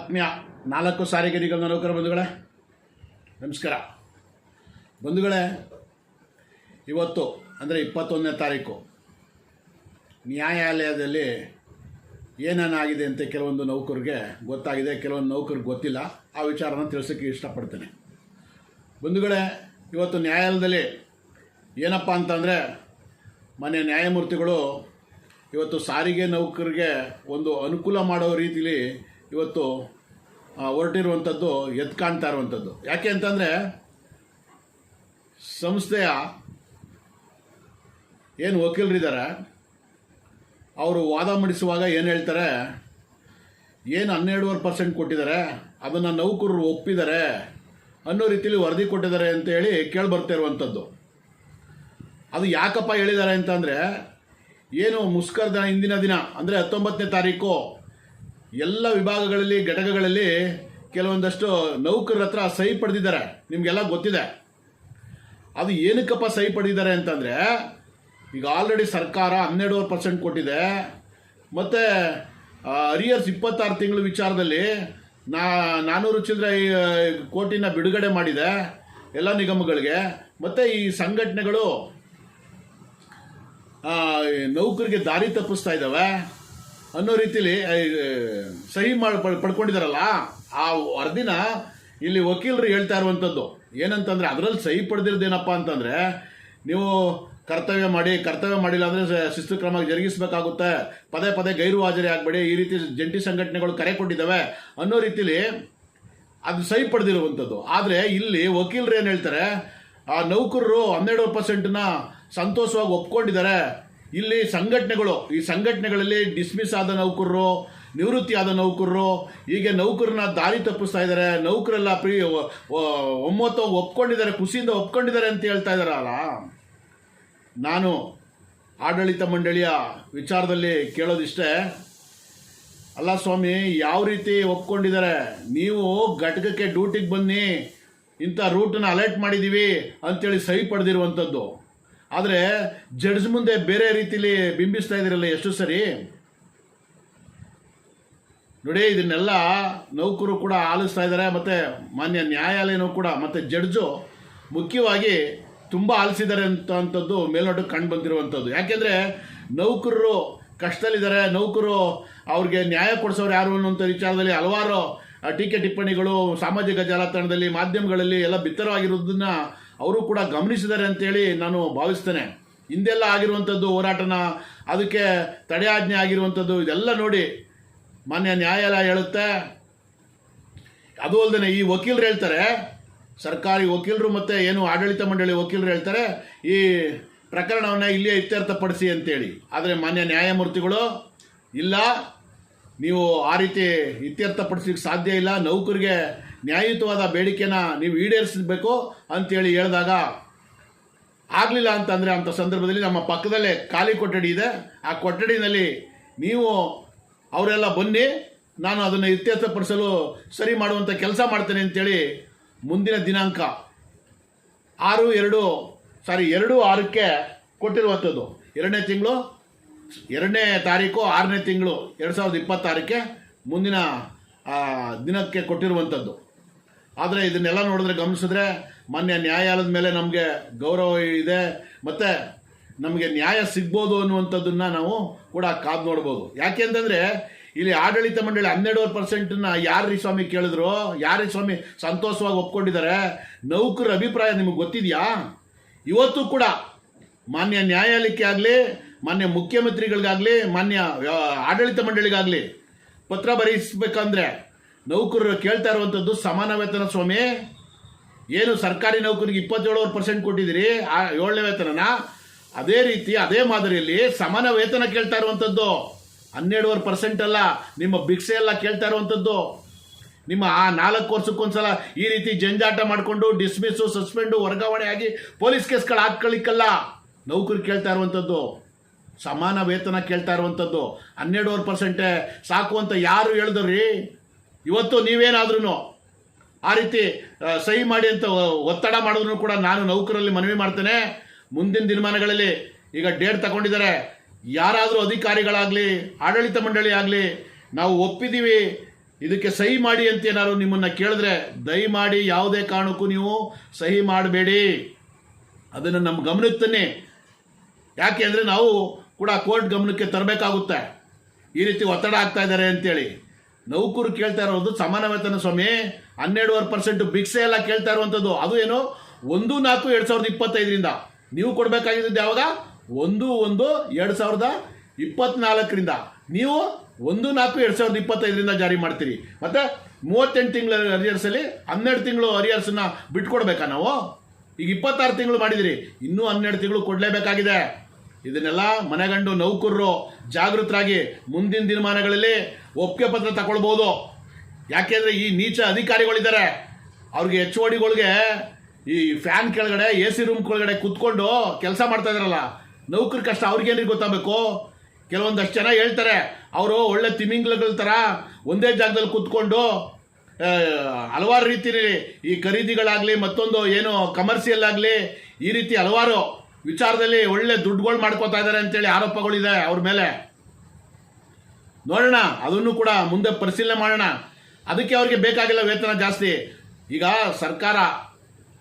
ಆತ್ಮೀಯ 4 ಸಾರಿಗೆ ನಿಗಮ ನೌಕರ ಬಂಧುಗಳೇ, ನಮಸ್ಕಾರ. ಬಂಧುಗಳೇ, ಇವತ್ತು ಅಂದರೆ 21ನೇ ತಾರೀಕು ನ್ಯಾಯಾಲಯದಲ್ಲಿ ಏನೇನಾಗಿದೆ ಅಂತ ಕೆಲವೊಂದು ನೌಕರಿಗೆ ಗೊತ್ತಾಗಿದೆ, ಕೆಲವೊಂದು ನೌಕರಿಗೆ ಗೊತ್ತಿಲ್ಲ. ಆ ವಿಚಾರನ ತಿಳಿಸೋಕ್ಕೆ ಇಷ್ಟಪಡ್ತೇನೆ. ಬಂಧುಗಳೇ, ಇವತ್ತು ನ್ಯಾಯಾಲಯದಲ್ಲಿ ಏನಪ್ಪ ಅಂತಂದರೆ, ಮಾನ್ಯ ನ್ಯಾಯಮೂರ್ತಿಗಳು ಇವತ್ತು ಸಾರಿಗೆ ನೌಕರಿಗೆ ಒಂದು ಅನುಕೂಲ ಮಾಡೋ ರೀತಿಲಿ ಇವತ್ತು ಹೊರಟಿರುವಂಥದ್ದು ಎದ್ದು ಕಾಣ್ತಾ ಇರುವಂಥದ್ದು. ಯಾಕೆ ಅಂತಂದರೆ, ಸಂಸ್ಥೆಯ ಏನು ವಕೀಲರಿದ್ದಾರೆ ಅವರು ವಾದ ಮಂಡಿಸುವಾಗ ಏನು ಹೇಳ್ತಾರೆ, ಏನು 12.5% ಕೊಟ್ಟಿದ್ದಾರೆ ಅದನ್ನು ನೌಕರರು ಒಪ್ಪಿದ್ದಾರೆ ಅನ್ನೋ ರೀತಿಯಲ್ಲಿ ವರದಿ ಕೊಟ್ಟಿದ್ದಾರೆ ಅಂತೇಳಿ ಕೇಳಿಬರ್ತಾ ಇರುವಂಥದ್ದು. ಅದು ಯಾಕಪ್ಪ ಹೇಳಿದ್ದಾರೆ ಅಂತಂದರೆ, ಏನು ಮುಷ್ಕರದ ಹಿಂದಿನ ದಿನ ಅಂದರೆ 19ನೇ ತಾರೀಕು ಎಲ್ಲ ವಿಭಾಗಗಳಲ್ಲಿ ಘಟಕಗಳಲ್ಲಿ ಕೆಲವೊಂದಷ್ಟು ನೌಕರರ ಹತ್ರ ಸಹಿ ಪಡೆದಿದ್ದಾರೆ. ನಿಮಗೆಲ್ಲ ಗೊತ್ತಿದೆ. ಅದು ಏನಕ್ಕಪ್ಪ ಸಹಿ ಪಡೆದಿದ್ದಾರೆ ಅಂತಂದರೆ, ಈಗ ಆಲ್ರೆಡಿ ಸರ್ಕಾರ 12% ಕೊಟ್ಟಿದೆ, ಮತ್ತು ಅರಿಯರ್ಸ್ 26 ತಿಂಗಳ ವಿಚಾರದಲ್ಲಿ 400 ಚಿಲ್ಲರೆ ಕೋಟಿನ ಬಿಡುಗಡೆ ಮಾಡಿದೆ ಎಲ್ಲ ನಿಗಮಗಳಿಗೆ. ಮತ್ತು ಈ ಸಂಘಟನೆಗಳು ನೌಕರಿಗೆ ದಾರಿ ತಪ್ಪಿಸ್ತಾ ಇದ್ದಾವೆ ಅನ್ನೋ ರೀತಿಲಿ ಸಹಿ ಪಡ್ಕೊಂಡಿದ್ದಾರಲ್ಲ, ಆ ವರದಿನ ಇಲ್ಲಿ ವಕೀಲರು ಹೇಳ್ತಾ ಇರುವಂಥದ್ದು. ಏನಂತಂದರೆ, ಅದರಲ್ಲಿ ಸಹಿ ಪಡೆದಿರೋದೇನಪ್ಪ ಅಂತಂದರೆ, ನೀವು ಕರ್ತವ್ಯ ಮಾಡಿಲ್ಲ ಅಂದರೆ ಶಿಸ್ತು ಕ್ರಮ ಜರುಗಿಸಬೇಕಾಗುತ್ತೆ, ಪದೇ ಪದೇ ಗೈರು ಹಾಜರಿ ಆಗಬೇಡಿ, ಈ ರೀತಿ ಜಂಟಿ ಸಂಘಟನೆಗಳು ಕರೆ ಕೊಟ್ಟಿದ್ದಾವೆ ಅನ್ನೋ ರೀತಿಲಿ ಅದು ಸಹಿ ಪಡೆದಿರುವಂಥದ್ದು. ಆದರೆ ಇಲ್ಲಿ ವಕೀಲರು ಏನು ಹೇಳ್ತಾರೆ, ಆ ನೌಕರರು 12%ನ ಸಂತೋಷವಾಗಿ ಒಪ್ಕೊಂಡಿದ್ದಾರೆ. ಇಲ್ಲಿ ಈ ಸಂಘಟನೆಗಳಲ್ಲಿ ಡಿಸ್ಮಿಸ್ ಆದ ನೌಕರರು, ನಿವೃತ್ತಿ ಆದ ನೌಕರರು, ಹೀಗೆ ನೌಕರನ್ನ ದಾರಿ ತಪ್ಪಿಸ್ತಾ ಇದ್ದಾರೆ, ನೌಕರೆಲ್ಲ ಒಮ್ಮತವಾಗಿ ಒಪ್ಕೊಂಡಿದ್ದಾರೆ, ಖುಷಿಯಿಂದ ಒಪ್ಕೊಂಡಿದ್ದಾರೆ ಅಂತ ಹೇಳ್ತಾ ಇದ್ದಾರಲ್ಲ. ನಾನು ಆಡಳಿತ ಮಂಡಳಿಯ ವಿಚಾರದಲ್ಲಿ ಕೇಳೋದಿಷ್ಟೇ, ಅಲ್ಲ ಸ್ವಾಮಿ, ಯಾವ ರೀತಿ ಒಪ್ಕೊಂಡಿದ್ದಾರೆ? ನೀವು ಘಟಕಕ್ಕೆ ಡ್ಯೂಟಿಗೆ ಬನ್ನಿ, ಇಂಥ ರೂಟನ್ನು ಅಲರ್ಟ್ ಮಾಡಿದ್ದೀವಿ ಅಂತೇಳಿ ಸಹಿ ಪಡೆದಿರುವಂಥದ್ದು. ಆದರೆ ಜಡ್ಜ್ ಮುಂದೆ ಬೇರೆ ರೀತಿಲಿ ಬಿಂಬಿಸ್ತಾ ಇದ್ದೀರಲ್ಲ ಎಷ್ಟು ಸರಿ. ನೋಡಿ, ಇದನ್ನೆಲ್ಲ ನೌಕರು ಕೂಡ ಆಲಿಸ್ತಾ ಇದ್ದಾರೆ, ಮತ್ತು ಮಾನ್ಯ ನ್ಯಾಯಾಲಯನೂ ಕೂಡ, ಮತ್ತು ಜಡ್ಜು ಮುಖ್ಯವಾಗಿ ತುಂಬ ಆಲಿಸಿದ್ದಾರೆ ಅಂಥದ್ದು ಮೇಲ್ನೋಟಕ್ಕೆ ಕಂಡು ಬಂದಿರುವಂಥದ್ದು. ಯಾಕೆಂದರೆ ನೌಕರರು ಕಷ್ಟದಲ್ಲಿದ್ದಾರೆ, ನೌಕರು ಅವ್ರಿಗೆ ನ್ಯಾಯ ಕೊಡಿಸೋರು ಯಾರು ಅನ್ನೋಂಥ ವಿಚಾರದಲ್ಲಿ ಹಲವಾರು ಟೀಕೆ ಟಿಪ್ಪಣಿಗಳು ಸಾಮಾಜಿಕ ಜಾಲತಾಣದಲ್ಲಿ, ಮಾಧ್ಯಮಗಳಲ್ಲಿ ಎಲ್ಲ ಬಿತ್ತರವಾಗಿರೋದನ್ನ ಅವರು ಕೂಡ ಗಮನಿಸಿದ್ದಾರೆ ಅಂತೇಳಿ ನಾನು ಭಾವಿಸ್ತೇನೆ. ಹಿಂದೆಲ್ಲ ಆಗಿರುವಂಥದ್ದು ಹೋರಾಟನ, ಅದಕ್ಕೆ ತಡೆಯಾಜ್ಞೆ ಆಗಿರುವಂಥದ್ದು, ಇದೆಲ್ಲ ನೋಡಿ ಮಾನ್ಯ ನ್ಯಾಯಾಲಯ ಹೇಳುತ್ತೆ. ಅದು ಅಲ್ಲದೆ ಈ ವಕೀಲರು ಹೇಳ್ತಾರೆ, ಸರ್ಕಾರಿ ವಕೀಲರು ಮತ್ತು ಏನು ಆಡಳಿತ ಮಂಡಳಿ ವಕೀಲರು ಹೇಳ್ತಾರೆ, ಈ ಪ್ರಕರಣವನ್ನು ಇಲ್ಲಿಯೇ ಇತ್ಯರ್ಥಪಡಿಸಿ ಅಂತೇಳಿ. ಆದರೆ ಮಾನ್ಯ ನ್ಯಾಯಮೂರ್ತಿಗಳು, ಇಲ್ಲ, ನೀವು ಆ ರೀತಿ ಇತ್ಯರ್ಥಪಡಿಸ್ಲಿಕ್ಕೆ ಸಾಧ್ಯ ಇಲ್ಲ, ನೌಕರಿಗೆ ನ್ಯಾಯಯುತವಾದ ಬೇಡಿಕೆನ ನೀವು ಈಡೇರಿಸಬೇಕು ಅಂತೇಳಿ ಹೇಳಿದಾಗ ಆಗಲಿಲ್ಲ ಅಂತಂದರೆ, ಅಂಥ ಸಂದರ್ಭದಲ್ಲಿ ನಮ್ಮ ಪಕ್ಕದಲ್ಲೇ ಖಾಲಿ ಕೊಠಡಿ ಇದೆ, ಆ ಕೊಠಡಿನಲ್ಲಿ ನೀವು ಅವರೆಲ್ಲ ಬನ್ನಿ, ನಾನು ಅದನ್ನು ಇತ್ಯರ್ಥಪಡಿಸಲು ಸರಿ ಮಾಡುವಂಥ ಕೆಲಸ ಮಾಡ್ತೇನೆ ಅಂತೇಳಿ ಮುಂದಿನ ದಿನಾಂಕ 2/6ಕ್ಕೆ ಕೊಟ್ಟಿರುವಂಥದ್ದು. 2ನೇ ತಾರೀಕು 6ನೇ ತಿಂಗಳು 2026ಕ್ಕೆ ಮುಂದಿನ ದಿನಕ್ಕೆ ಕೊಟ್ಟಿರುವಂಥದ್ದು. ಆದರೆ ಇದನ್ನೆಲ್ಲ ನೋಡಿದ್ರೆ, ಗಮನಿಸಿದ್ರೆ, ಮಾನ್ಯ ನ್ಯಾಯಾಲಯದ ಮೇಲೆ ನಮಗೆ ಗೌರವ ಇದೆ, ಮತ್ತು ನಮಗೆ ನ್ಯಾಯ ಸಿಗ್ಬೋದು ಅನ್ನುವಂಥದ್ದನ್ನು ನಾವು ಕೂಡ ಕಾದು ನೋಡ್ಬೋದು. ಯಾಕೆ ಅಂತಂದರೆ, ಇಲ್ಲಿ ಆಡಳಿತ ಮಂಡಳಿ 12% ಯಾರು ಸ್ವಾಮಿ ಕೇಳಿದ್ರು, ಯಾರು ಸ್ವಾಮಿ ಸಂತೋಷವಾಗಿ ಒಪ್ಕೊಂಡಿದ್ದಾರೆ? ನೌಕರರ ಅಭಿಪ್ರಾಯ ನಿಮಗೆ ಗೊತ್ತಿದೆಯಾ? ಇವತ್ತು ಕೂಡ ಮಾನ್ಯ ನ್ಯಾಯಾಲಯಕ್ಕೆ ಆಗಲಿ, ಮಾನ್ಯ ಮುಖ್ಯಮಂತ್ರಿಗಳಿಗಾಗಲಿ, ಮಾನ್ಯ ಆಡಳಿತ ಮಂಡಳಿಗಾಗಲಿ ಪತ್ರ ಬರೆಸಬೇಕಂದ್ರೆ ನೌಕರರು ಕೇಳ್ತಾ ಇರುವಂಥದ್ದು ಸಮಾನ ವೇತನ ಸ್ವಾಮಿ. ಏನು ಸರ್ಕಾರಿ ನೌಕರಿಗೆ 27% ಕೊಟ್ಟಿದ್ದೀರಿ 7ನೇ ವೇತನನ, ಅದೇ ರೀತಿ ಅದೇ ಮಾದರಿಯಲ್ಲಿ ಸಮಾನ ವೇತನ ಕೇಳ್ತಾ ಇರುವಂಥದ್ದು. 12% ಅಲ್ಲ, ನಿಮ್ಮ ಭಿಕ್ಷೆ ಎಲ್ಲ ಕೇಳ್ತಾ ಇರುವಂಥದ್ದು. ನಿಮ್ಮ ಆ 4 ವರ್ಷಕ್ಕೊಂದ್ಸಲ ಈ ರೀತಿ ಜಂಜಾಟ ಮಾಡಿಕೊಂಡು ಡಿಸ್ಮಿಸ್ಸು, ಸಸ್ಪೆಂಡು, ವರ್ಗಾವಣೆ ಆಗಿ ಪೊಲೀಸ್ ಕೇಸ್ಗಳು ಹಾಕ್ಕೊಳ್ಳಿಕ್ಕಲ್ಲ. ನೌಕರು ಕೇಳ್ತಾ ಇರುವಂಥದ್ದು ಸಮಾನ ವೇತನ ಕೇಳ್ತಾ ಇರುವಂಥದ್ದು. 12% ಸಾಕು ಅಂತ ಯಾರು ಹೇಳಿದ್ರಿ? ಇವತ್ತು ನೀವೇನಾದ್ರೂ ಆ ರೀತಿ ಸಹಿ ಮಾಡಿ ಅಂತ ಒತ್ತಡ ಮಾಡಿದ್ರು ಕೂಡ ನಾನು ನೌಕರಲ್ಲಿ ಮನವಿ ಮಾಡ್ತೇನೆ, ಮುಂದಿನ ದಿನಮಾನಗಳಲ್ಲಿ ಈಗ ಡೇಟ್ ತಗೊಂಡಿದ್ದಾರೆ, ಯಾರಾದರೂ ಅಧಿಕಾರಿಗಳಾಗಲಿ, ಆಡಳಿತ ಮಂಡಳಿ ಆಗಲಿ, ನಾವು ಒಪ್ಪಿದ್ದೀವಿ, ಇದಕ್ಕೆ ಸಹಿ ಮಾಡಿ ಅಂತ ಏನಾದ್ರು ನಿಮ್ಮನ್ನು ಕೇಳಿದ್ರೆ ದಯಮಾಡಿ ಯಾವುದೇ ಕಾರಣಕ್ಕೂ ನೀವು ಸಹಿ ಮಾಡಬೇಡಿ. ಅದನ್ನು ನಮ್ಮ ಗಮನಕ್ಕೆ ತನ್ನಿ. ಯಾಕೆ ಅಂದರೆ ನಾವು ಕೂಡ ಕೋರ್ಟ್ ಗಮನಕ್ಕೆ ತರಬೇಕಾಗುತ್ತೆ. ಈ ರೀತಿ ಒತ್ತಡ ಆಗ್ತಾ ಇದ್ದಾರೆ ಅಂತೇಳಿ ನೌಕರು ಕೇಳ್ತಾ ಇರೋದು ಸಮಾನ ವೇತನ ಸ್ವಾಮಿ. 12.5% ಭಿಕ್ಷೆ ಎಲ್ಲ ಕೇಳ್ತಾ ಇರುವಂಥದ್ದು. ಅದು ಏನು 1/4/2025 ನೀವು ಕೊಡಬೇಕಾಗಿದ್ದು ಯಾವಾಗ 1/1/2024 ನೀವು 1/4/2025 ಜಾರಿ ಮಾಡ್ತೀರಿ. ಮತ್ತು 38 ತಿಂಗಳ ಅರಿಯರ್ಸಲ್ಲಿ 12 ತಿಂಗಳು ಅರಿಯರ್ಸನ್ನ ಬಿಟ್ಕೊಡ್ಬೇಕಾ ನಾವು? ಈಗ 26 ತಿಂಗಳು ಮಾಡಿದಿರಿ, ಇನ್ನೂ 12 ತಿಂಗಳು ಕೊಡಲೇಬೇಕಾಗಿದೆ. ಇದನ್ನೆಲ್ಲ ಮನೆಗಂಡು ನೌಕರರು ಜಾಗೃತರಾಗಿ ಮುಂದಿನ ದಿನಮಾನಗಳಲ್ಲಿ ಒಪ್ಪಿಗೆ ಪತ್ರ ತಗೊಳ್ಬೋದು. ಯಾಕೆಂದರೆ ಈ ನೀಚ ಅಧಿಕಾರಿಗಳಿದ್ದಾರೆ, ಅವ್ರಿಗೆ HODಗಳಿಗೆ ಈ ಫ್ಯಾನ್ ಕೆಳಗಡೆ AC ರೂಮ್ ಕೆಳಗಡೆ ಕೂತ್ಕೊಂಡು ಕೆಲಸ ಮಾಡ್ತಾ ಇದಾರಲ್ಲ, ನೌಕರ ಕಷ್ಟ ಅವ್ರಿಗೇನಿಗೆ ಗೊತ್ತಾಗಬೇಕು? ಕೆಲವೊಂದಷ್ಟು ಜನ ಹೇಳ್ತಾರೆ ಅವರು ಒಳ್ಳೆ ತಿಮಿಂಗ್ಲಗಳ ಥರ ಒಂದೇ ಜಾಗದಲ್ಲಿ ಕೂತ್ಕೊಂಡು ಹಲವಾರು ರೀತಿಯಲ್ಲಿ ಈ ಖರೀದಿಗಳಾಗಲಿ ಮತ್ತೊಂದು ಏನು ಕಮರ್ಷಿಯಲ್ ಆಗಲಿ ಈ ರೀತಿ ಹಲವಾರು ವಿಚಾರದಲ್ಲಿ ಒಳ್ಳೆ ದುಡ್ಡುಗಳು ಮಾಡ್ಕೋತಾ ಇದ್ದಾರೆ ಅಂತೇಳಿ ಆರೋಪಗಳಿದೆ ಅವ್ರ ಮೇಲೆ. ನೋಡೋಣ, ಅದನ್ನು ಕೂಡ ಮುಂದೆ ಪರಿಶೀಲನೆ ಮಾಡೋಣ. ಅದಕ್ಕೆ ಅವ್ರಿಗೆ ಬೇಕಾಗಿಲ್ಲ ವೇತನ ಜಾಸ್ತಿ. ಈಗ ಸರ್ಕಾರ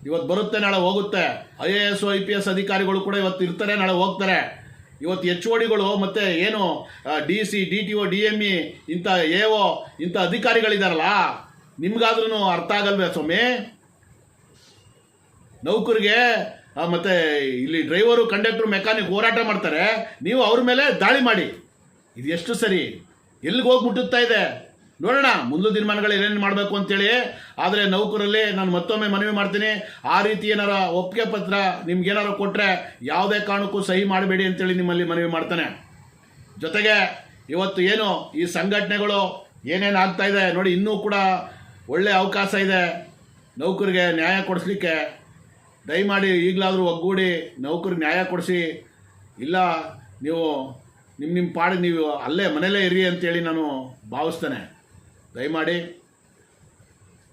ಇವತ್ತು ಬರುತ್ತೆ, ನಾಳೆ ಹೋಗುತ್ತೆ. IAS IPS ಅಧಿಕಾರಿಗಳು ಕೂಡ ಇವತ್ತು ಇರ್ತಾರೆ, ನಾಳೆ ಹೋಗ್ತಾರೆ. ಇವತ್ತು HODಗಳು ಮತ್ತು ಏನು DC DTO DME ಇಂಥ AO ಇಂಥ ಅಧಿಕಾರಿಗಳಿದಾರಲ್ಲ, ನಿಮ್ಗಾದ್ರೂ ಅರ್ಥ ಆಗಲ್ವೇ ಸ್ವಾಮಿ? ನೌಕರಿಗೆ ಮತ್ತು ಇಲ್ಲಿ ಡ್ರೈವರು ಕಂಡಕ್ಟ್ರು ಮೆಕ್ಯಾನಿಕ್ ಹೋರಾಟ ಮಾಡ್ತಾರೆ, ನೀವು ಅವ್ರ ಮೇಲೆ ದಾಳಿ ಮಾಡಿ. ಇದು ಎಷ್ಟು ಸರಿ? ಎಲ್ಲಿಗೆ ಹೋಗಿ ಮುಟ್ಟುತ್ತಾ ಇದೆ? ನೋಡೋಣ ಮುಂದಿನ ದಿನಮಾನಗಳು ಏನೇನು ಮಾಡಬೇಕು ಅಂತೇಳಿ. ಆದರೆ ನೌಕರಲ್ಲಿ ನಾನು ಮತ್ತೊಮ್ಮೆ ಮನವಿ ಮಾಡ್ತೀನಿ, ಆ ರೀತಿ ಏನಾರ ಒಪ್ಪಿಗೆ ಪತ್ರ ನಿಮ್ಗೇನಾರು ಕೊಟ್ಟರೆ ಯಾವುದೇ ಕಾರಣಕ್ಕೂ ಸಹಿ ಮಾಡಬೇಡಿ ಅಂತೇಳಿ ನಿಮ್ಮಲ್ಲಿ ಮನವಿ ಮಾಡ್ತಾನೆ. ಜೊತೆಗೆ ಇವತ್ತು ಏನು ಈ ಸಂಘಟನೆಗಳು ಏನೇನು ಆಗ್ತಾ ಇದೆ ನೋಡಿ, ಇನ್ನೂ ಕೂಡ ಒಳ್ಳೆಯ ಅವಕಾಶ ಇದೆ ನೌಕರಿಗೆ ನ್ಯಾಯ ಕೊಡಿಸ್ಲಿಕ್ಕೆ. ದಯಮಾಡಿ ಈಗಲಾದರೂ ಒಗ್ಗೂಡಿ ನೌಕರಿಗೆ ನ್ಯಾಯ ಕೊಡಿಸಿ. ಇಲ್ಲ ನೀವು ನಿಮ್ಮ ಪಾಡಿಗೆ ನೀವು ಅಲ್ಲೇ ಮನೇಲೇ ಇರಿ ಅಂತೇಳಿ ನಾನು ಭಾವಿಸ್ತೇನೆ. ದಯಮಾಡಿ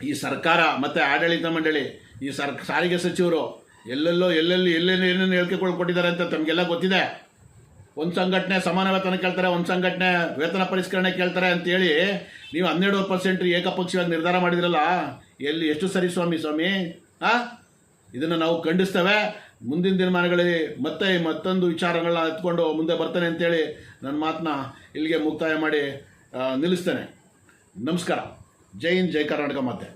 ಈ ಸರ್ಕಾರ ಮತ್ತು ಆಡಳಿತ ಮಂಡಳಿ, ಈ ಸಾರಿಗೆ ಸಚಿವರು ಎಲ್ಲೆಲ್ಲಿ ಏನೇನು ಹೇಳಿಕೆಗಳು ಕೊಟ್ಟಿದ್ದಾರೆ ಅಂತ ತಮಗೆಲ್ಲ ಗೊತ್ತಿದೆ. ಒಂದು ಸಂಘಟನೆ ಸಮಾನ ವೇತನ ಕೇಳ್ತಾರೆ, ಒಂದು ಸಂಘಟನೆ ವೇತನ ಪರಿಷ್ಕರಣೆ ಕೇಳ್ತಾರೆ ಅಂತೇಳಿ ನೀವು 12% ಏಕಪಕ್ಷೀಯವಾಗಿ ನಿರ್ಧಾರ ಮಾಡಿದ್ರಲ್ಲ, ಎಷ್ಟು ಸರಿ ಸ್ವಾಮಿ? ಇದನ್ನು ನಾವು ಖಂಡಿಸ್ತೇವೆ. ಮುಂದಿನ ದಿನಮಾನಗಳಲ್ಲಿ ಮತ್ತೊಂದು ವಿಚಾರಗಳನ್ನ ಎತ್ಕೊಂಡು ಮುಂದೆ ಬರ್ತೇನೆ ಅಂತೇಳಿ ನನ್ನ ಮಾತನ್ನ ಇಲ್ಲಿಗೆ ಮುಕ್ತಾಯ ಮಾಡಿ ನಿಲ್ಲಿಸ್ತೇನೆ. ನಮಸ್ಕಾರ. ಜೈ ಹಿಂದ್, ಜೈ ಕರ್ನಾಟಕ ಮಾತೆ.